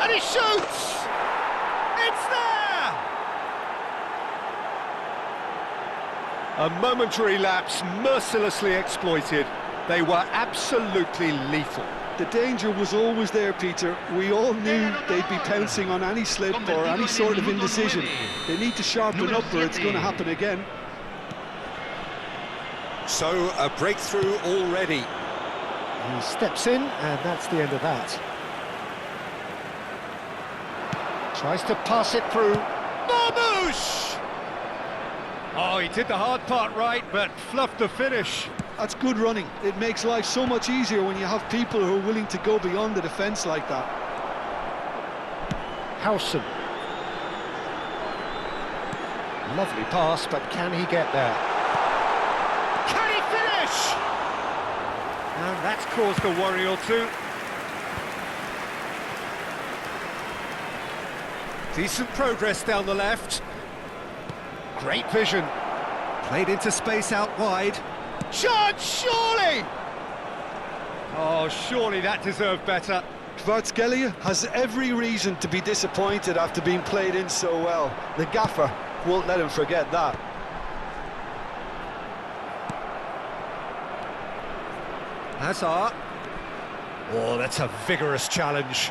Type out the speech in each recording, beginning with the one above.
And he shoots! It's there! A momentary lapse mercilessly exploited. They were absolutely lethal. The danger was always there, Peter. We all knew they'd be pouncing on any slip or any sort of indecision. They need to sharpen up or it's going to happen again. So, a breakthrough already. He steps in, and that's the end of that. Tries to pass it through. Marmouche! Oh, he did the hard part right, but fluffed the finish. That's good running. It makes life so much easier when you have people who are willing to go beyond the defence like that. Howson. Lovely pass, but can he get there? Can he finish? And that's caused a worry or two. Decent progress down the left. Great vision. Played into space out wide. Shot, surely! Oh, surely that deserved better. Kvaratskhelia has every reason to be disappointed after being played in so well. The gaffer won't let him forget that. Hazard. Oh, that's a vigorous challenge.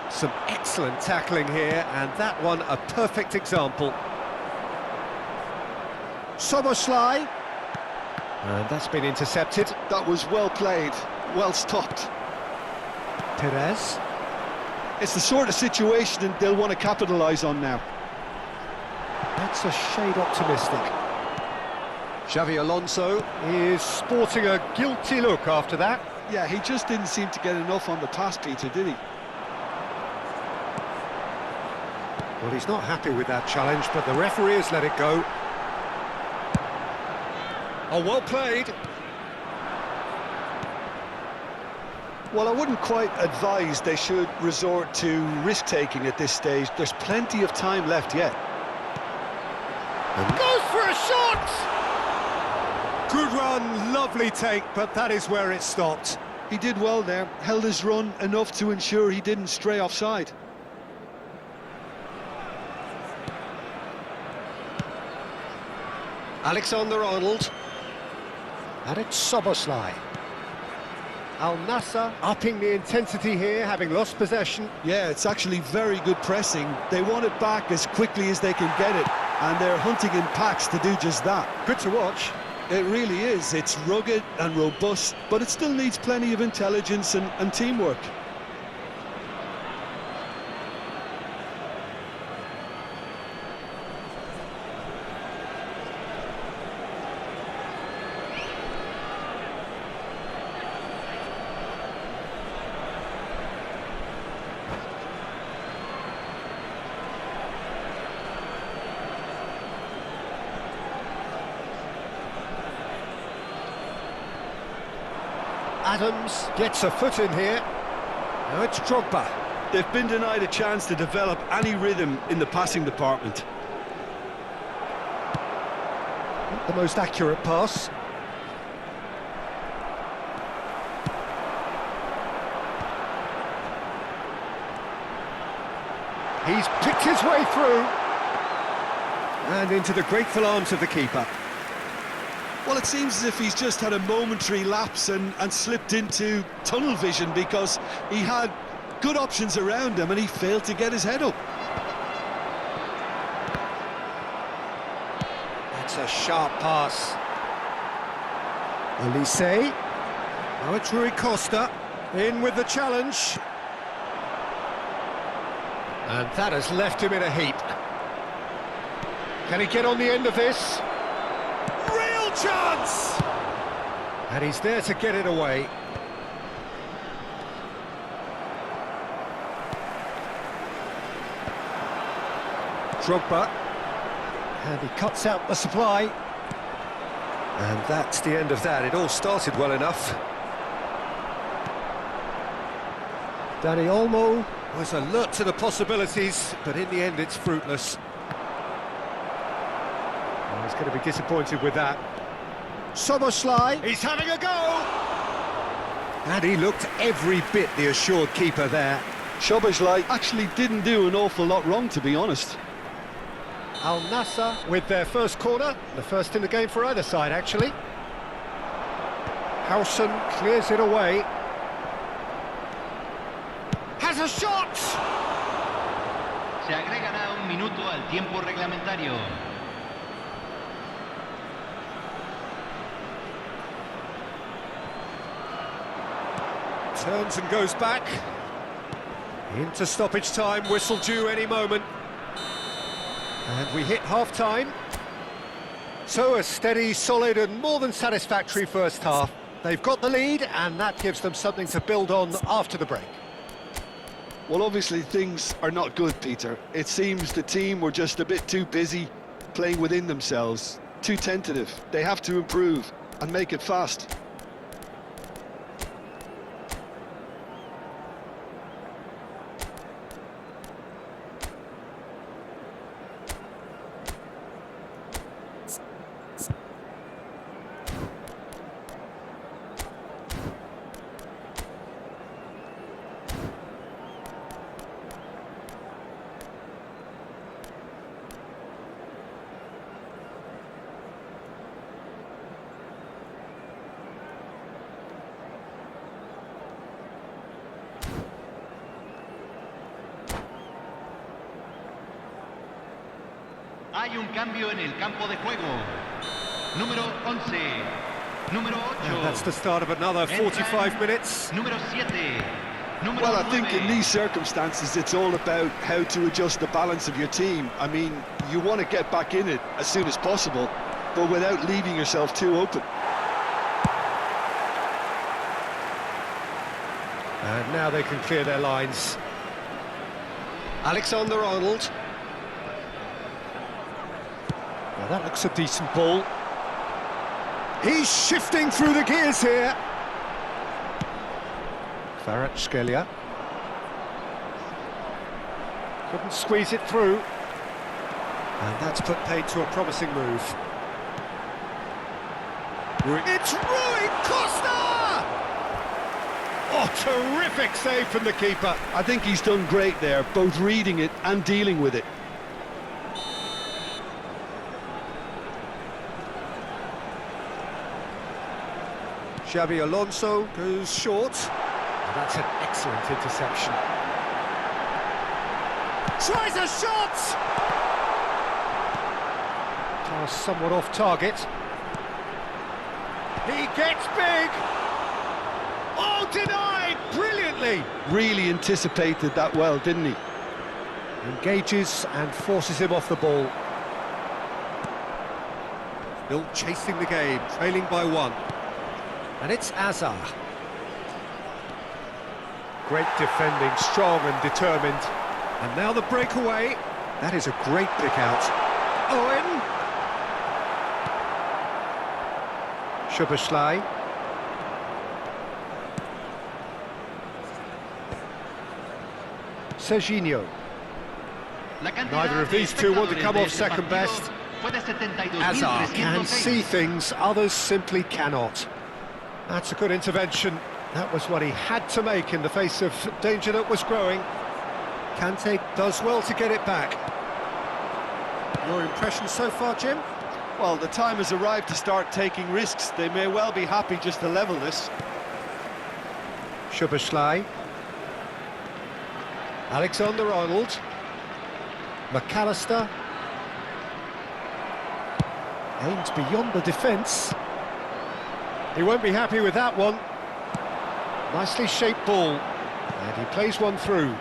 Some excellent tackling here, and that one a perfect example. Soboslai. And that's been intercepted. That was well played, well stopped. Perez. It's the sort of situation they'll want to capitalise on now. That's a shade optimistic. Xavi Alonso is sporting a guilty look after that. Yeah, he just didn't seem to get enough on the pass, Peter, did he? Well, he's not happy with that challenge, but the referee has let it go. Oh, well played. Well, I wouldn't quite advise they should resort to risk-taking at this stage. There's plenty of time left yet. Goes for a shot! Good run, lovely take, but that is where it stopped. He did well there, held his run enough to ensure he didn't stray offside. Alexander-Arnold. And it's Soboslai. Al Nassr upping the intensity here, having lost possession. Yeah, it's actually very good pressing. They want it back as quickly as they can get it, and they're hunting in packs to do just that. Good to watch. It really is. It's rugged and robust, but it still needs plenty of intelligence and teamwork. Adams gets a foot in here. Now it's Drogba. They've been denied a chance to develop any rhythm in the passing department. Not the most accurate pass. He's picked his way through. And into the grateful arms of the keeper. Well, it seems as if he's just had a momentary lapse and slipped into tunnel vision because he had good options around him and he failed to get his head up. That's a sharp pass. Elise. Now it's Rui Costa in with the challenge. And that has left him in a heap. Can he get on the end of this? Real chance! And he's there to get it away. Drogba. And he cuts out the supply. And that's the end of that. It all started well enough. Dani Olmo was alert to the possibilities, but in the end it's fruitless. Oh, he's going to be disappointed with that. Soboslai, he's having a go! And he looked every bit the assured keeper there. Szoboszlai actually didn't do an awful lot wrong, to be honest. Al Nassr with their first corner, the first in the game for either side, actually. Howson clears it away. Has a shot! Se agregará un minuto al tiempo reglamentario. Turns and goes back. Into stoppage time, whistle due any moment. And we hit half-time. So a steady, solid and more than satisfactory first half. They've got the lead and that gives them something to build on after the break. Well, obviously things are not good, Peter. It seems the team were just a bit too busy playing within themselves, too tentative. They have to improve and make it fast. Hay un cambio en el campo de juego. Número 11. Número 8. And that's the start of another 45 minutes. Número 7. Número Well, I 9. think in these circumstances it's all about how to adjust the balance of your team. I mean, you want to get back in it as soon as possible, but without leaving yourself too open. And now they can clear their lines. Alexander-Arnold. Well, that looks a decent ball. He's shifting through the gears here. Kvaratskhelia. Couldn't squeeze it through. And that's put paid to a promising move. It's Rui Costa! Oh, terrific save from the keeper. I think he's done great there, both reading it and dealing with it. Xabi Alonso goes short. That's an excellent interception. Tries a shot! Pass somewhat off target. He gets big! Oh, denied! Brilliantly! Really anticipated that well, didn't he? Engages and forces him off the ball. Still chasing the game, trailing by 1. And it's Azar. Great defending, strong and determined. And now the breakaway. That is a great pick out. Owen! Szoboszlai. Serginho. Neither of these two want to come off second best. Azar can see things others simply cannot. That's a good intervention. That was what he had to make in the face of danger that was growing. Kante does well to get it back. Your impression so far, Jim? Well, the time has arrived to start taking risks. They may well be happy just to level this. Szoboszlai. Alexander-Arnold. McAllister. Aims beyond the defence. He won't be happy with that one. Nicely shaped ball. And he plays one through.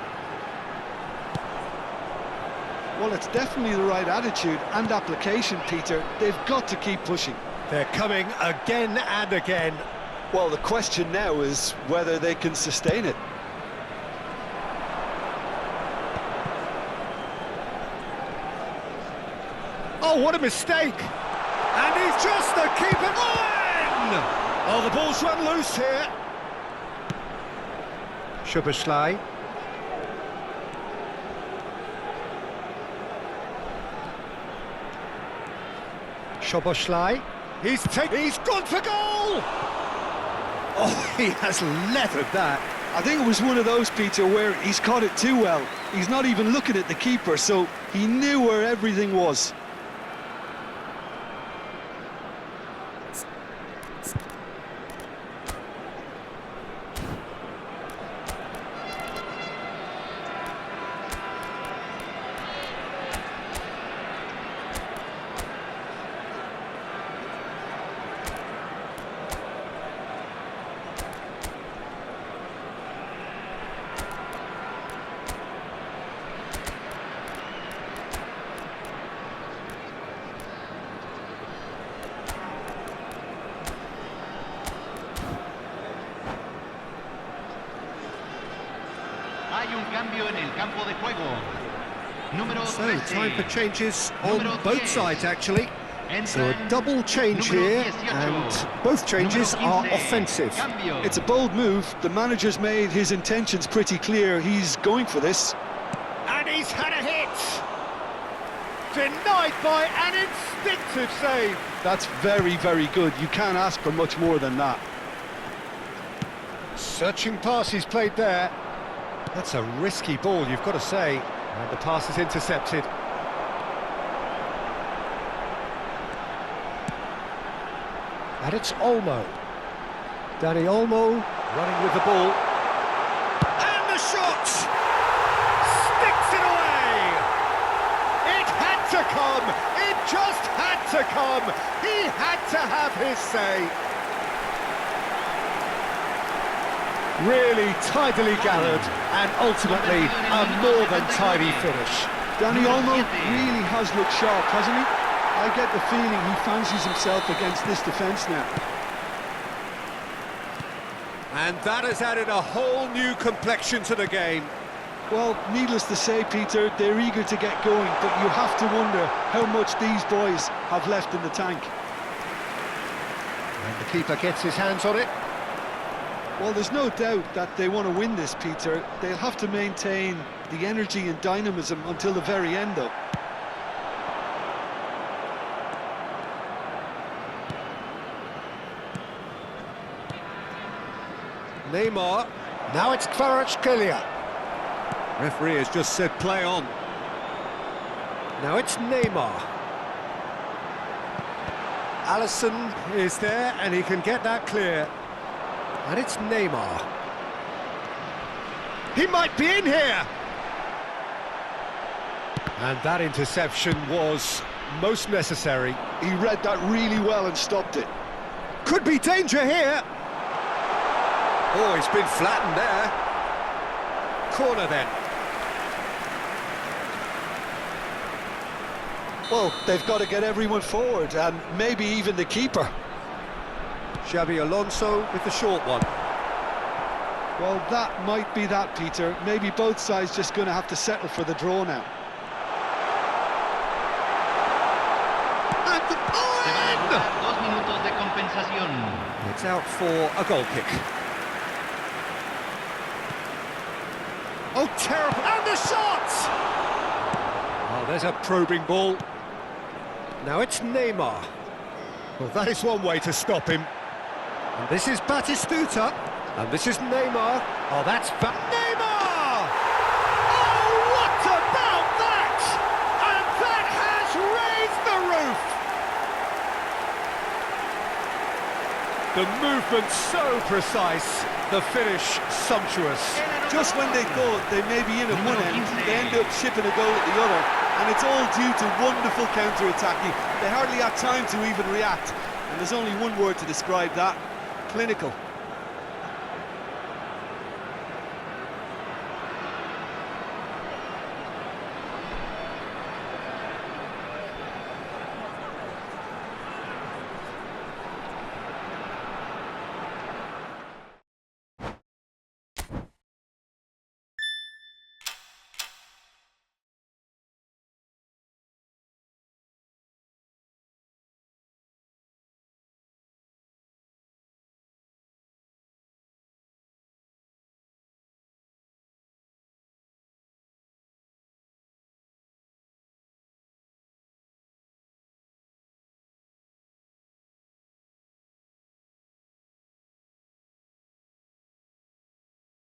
Well, it's definitely the right attitude and application, Peter. They've got to keep pushing. They're coming again and again. Well, the question now is whether they can sustain it. Oh, what a mistake! And he's just the keeper. Owen! Oh, the ball's run loose here. Szoboszlai. Szoboszlai. He's gone for goal! Oh, he has leathered that. I think it was one of those, Peter, where he's caught it too well. He's not even looking at the keeper, so he knew where everything was. Hay un cambio en el campo de juego. Número So, 13. time for changes on Número both 10. sides, actually. So a Entran double change número here, 18. and both changes Número are 15. offensive. Cambio. It's a bold move. The manager's made his intentions pretty clear. He's going for this. And he's had a hit! Denied by an instinctive save. That's very, very good. You can't ask for much more than that. Searching pass he's played there. That's a risky ball, you've got to say. And the pass is intercepted. And it's Olmo. Danny Olmo running with the ball. And the shot! Sticks it away! It had to come! It just had to come! He had to have his say! Really tidily gathered, and ultimately a more than tidy finish. Danny Olmo really has looked sharp, hasn't he? I get the feeling he fancies himself against this defence now. And that has added a whole new complexion to the game. Well, needless to say, Peter, they're eager to get going, but you have to wonder how much these boys have left in the tank. And the keeper gets his hands on it. Well, there's no doubt that they want to win this, Peter. They'll have to maintain the energy and dynamism until the very end, though. Neymar. Now it's Kvaratskhelia. Referee has just said play on. Now it's Neymar. Alisson is there, and he can get that clear. And it's Neymar. He might be in here! And that interception was most necessary. He read that really well and stopped it. Could be danger here! Oh, he's been flattened there. Corner then. Well, they've got to get everyone forward, and maybe even the keeper. Xabi Alonso with the short one. Well, that might be that, Peter. Maybe both sides just going to have to settle for the draw now. And Se van a ejecutar 2 minutos de compensación. it's out for a goal kick. Oh, terrible! And the shot! Oh, there's a probing ball. Now it's Neymar. Well, that is one way to stop him. And this is Batistuta. And this is Neymar. Oh, that's Neymar! Oh, what about that? And that has raised the roof! The movement so precise, the finish sumptuous. Just when they thought they may be in at one end, they end up shipping a goal at the other. And it's all due to wonderful counter-attacking. They hardly had time to even react. And there's only one word to describe that: clinical.